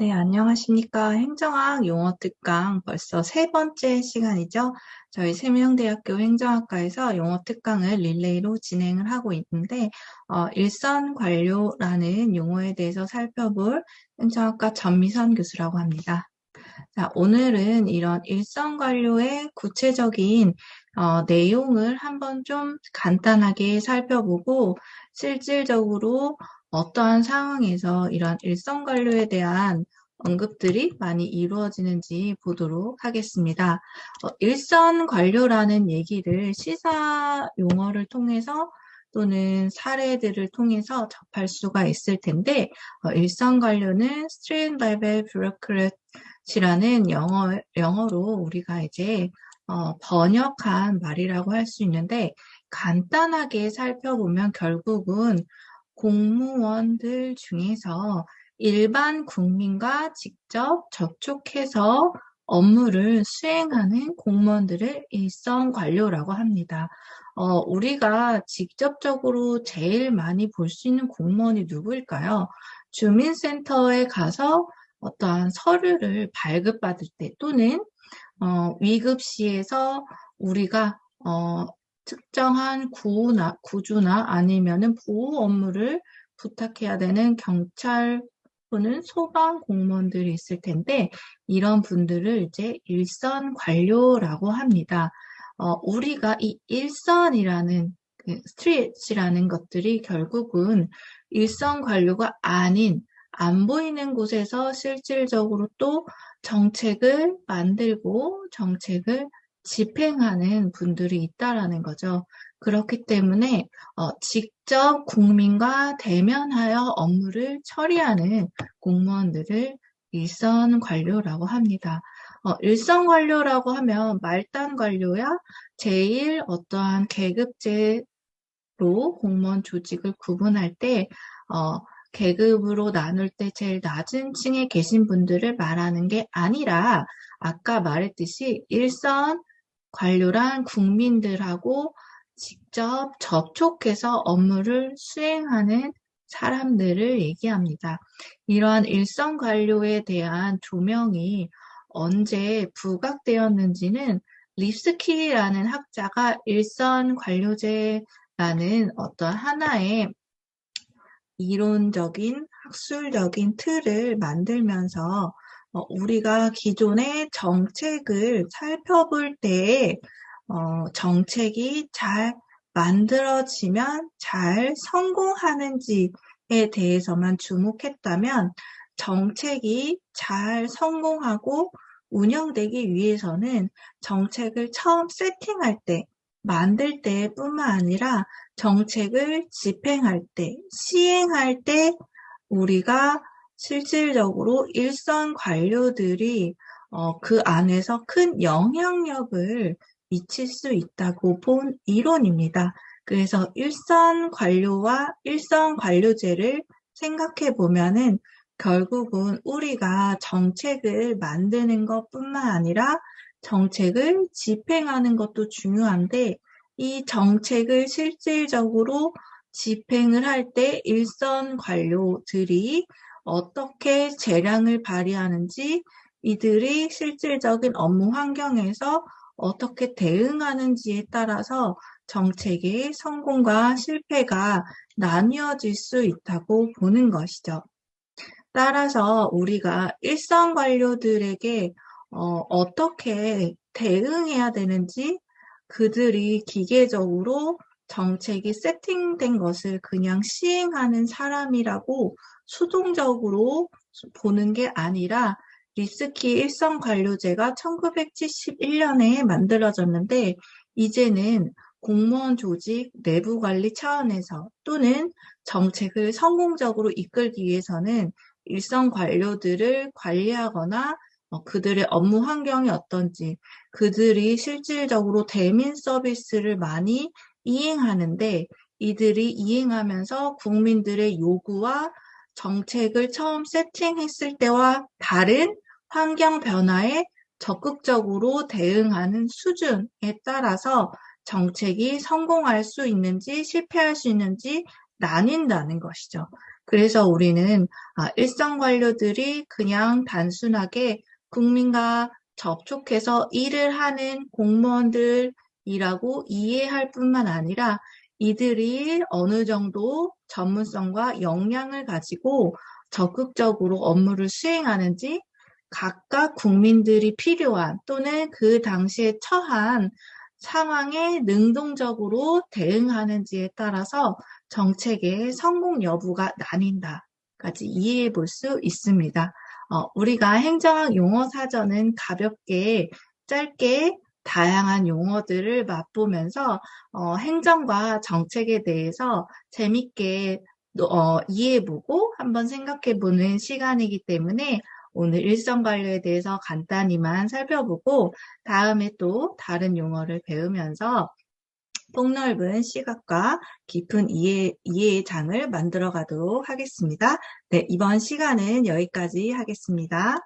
네, 안녕하십니까. 행정학 용어 특강 벌써 세 번째 시간이죠. 저희 세명대학교 행정학과에서 용어 특강을 릴레이로 진행을 하고 있는데, 일선 관료라는 용어에 대해서 살펴볼 행정학과 전미선 교수라고 합니다. 자, 오늘은 이런 일선 관료의 구체적인 내용을 한번 좀 간단하게 살펴보고 실질적으로 어떠한 상황에서 이런 일선 관료에 대한 언급들이 많이 이루어지는지 보도록 하겠습니다. 일선 관료라는 얘기를 시사 용어를 통해서 또는 사례들을 통해서 접할 수가 있을 텐데, 일선 관료는 Street Level Bureaucrat이라는 영어로 우리가 이제 번역한 말이라고 할 수 있는데, 간단하게 살펴보면 결국은 공무원들 중에서 일반 국민과 직접 접촉해서 업무를 수행하는 공무원들을 일선 관료라고 합니다. 우리가 직접적으로 제일 많이 볼 수 있는 공무원이 누구일까요? 주민센터에 가서 어떠한 서류를 발급받을 때 또는 위급시에서 우리가 특정한 구조나 아니면은 보호 업무를 부탁해야 되는 경찰 또는 소방 공무원들이 있을 텐데 이런 분들을 이제 일선 관료라고 합니다. 우리가 이 일선이라는 스트릿이라는 것들이 결국은 일선 관료가 아닌 안 보이는 곳에서 실질적으로 또 정책을 만들고 정책을 집행하는 분들이 있다라는 거죠. 그렇기 때문에 직접 국민과 대면하여 업무를 처리하는 공무원들을 일선 관료라고 합니다. 일선 관료라고 하면 말단 관료야 제일 어떠한 계급제로 공무원 조직을 구분할 때 계급으로 나눌 때 제일 낮은 층에 계신 분들을 말하는 게 아니라 아까 말했듯이 일선 관료란 국민들하고 직접 접촉해서 업무를 수행하는 사람들을 얘기합니다. 이러한 일선 관료에 대한 조명이 언제 부각되었는지는 립스키라는 학자가 일선 관료제라는 어떤 하나의 이론적인 학술적인 틀을 만들면서 우리가 기존의 정책을 살펴볼 때 정책이 잘 만들어지면 잘 성공하는지에 대해서만 주목했다면 정책이 잘 성공하고 운영되기 위해서는 정책을 처음 세팅할 때, 만들 때뿐만 아니라 정책을 집행할 때, 시행할 때 우리가 실질적으로 일선 관료들이 그 안에서 큰 영향력을 미칠 수 있다고 본 이론입니다. 그래서 일선 관료와 일선 관료제를 생각해 보면은 결국은 우리가 정책을 만드는 것뿐만 아니라 정책을 집행하는 것도 중요한데 이 정책을 실질적으로 집행을 할 때 일선 관료들이 어떻게 재량을 발휘하는지 이들이 실질적인 업무 환경에서 어떻게 대응하는지에 따라서 정책의 성공과 실패가 나뉘어질 수 있다고 보는 것이죠. 따라서 우리가 일선 관료들에게 어떻게 대응해야 되는지 그들이 기계적으로 정책이 세팅된 것을 그냥 시행하는 사람이라고 수동적으로 보는 게 아니라 리스키 일선 관료제가 1971년에 만들어졌는데 이제는 공무원 조직 내부 관리 차원에서 또는 정책을 성공적으로 이끌기 위해서는 일선 관료들을 관리하거나 그들의 업무 환경이 어떤지, 그들이 실질적으로 대민 서비스를 많이 이행하는데 이들이 이행하면서 국민들의 요구와 정책을 처음 세팅했을 때와 다른 환경 변화에 적극적으로 대응하는 수준에 따라서 정책이 성공할 수 있는지 실패할 수 있는지 나뉜다는 것이죠. 그래서 우리는 일선 관료들이 그냥 단순하게 국민과 접촉해서 일을 하는 공무원들이라고 이해할 뿐만 아니라 이들이 어느 정도 전문성과 역량을 가지고 적극적으로 업무를 수행하는지 각각 국민들이 필요한 또는 그 당시에 처한 상황에 능동적으로 대응하는지에 따라서 정책의 성공 여부가 나뉜다까지 이해해 볼 수 있습니다. 우리가 행정학 용어 사전은 가볍게 짧게 다양한 용어들을 맛보면서 행정과 정책에 대해서 재밌게 이해해보고 한번 생각해보는 시간이기 때문에 오늘 일선 관료에 대해서 간단히만 살펴보고 다음에 또 다른 용어를 배우면서 폭넓은 시각과 깊은 이해의 장을 만들어 가도록 하겠습니다. 네, 이번 시간은 여기까지 하겠습니다.